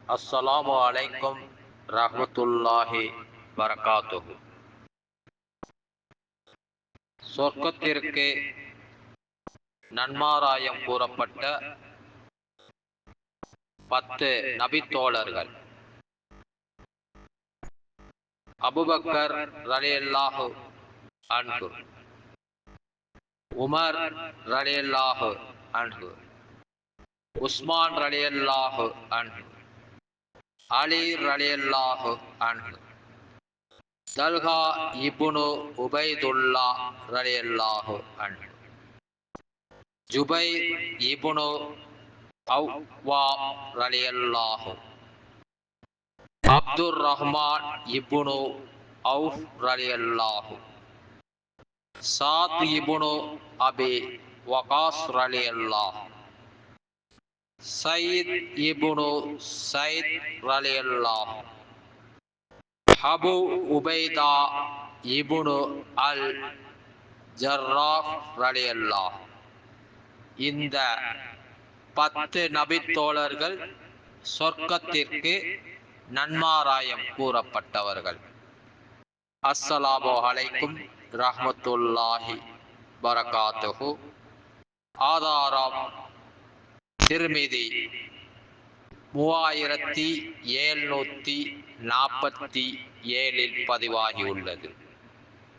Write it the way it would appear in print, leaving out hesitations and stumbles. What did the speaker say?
அஸ்ஸலாமு அலைக்கும் ரஹ்மத்துல்லாஹி பரகாத்துஹு. சொர்க்கத்திற்கு நன்மாராயம் கூறப்பட்ட 10 நபித்தோழர்கள். அபூபக்கர் ரலியல்லாஹு அன்ஹு, உமர் ரலியல்லாஹு அன்ஹு, உஸ்மான் ரலியல்லாஹு அன்ஹு, அலி ரலியல்லாஹு அன்ஹு, தல்ஹா இப்னு உபைதுல்லா ரலியல்லாஹு அன்ஹு, ஜுபைர் இப்னு அவ்வாம் ரலியல்லாஹு, அப்துர் ரஹ்மான் இப்னு அவுஃப் ரலியல்லாஹு, சாத் இப்னு அபி வகாஸ் ரலியல்லாஹு, சயீத் இப்னு ஸைத் ரலியல்லாஹு, அபு உபைதா இப்னு அல் ஜர்ராஹ் ரலியல்லாஹு. இந்த 10 நபித்தோழர்கள் சொர்க்கத்திற்கு நன்மாராயம் கூறப்பட்டவர்கள். அஸ்ஸலாமு அலைக்கும் ரஹ்மத்துல்லாஹி பரகாத்துஹு. ஆதாரம் திர்மிதி 3747 பதிவாகியுள்ளது.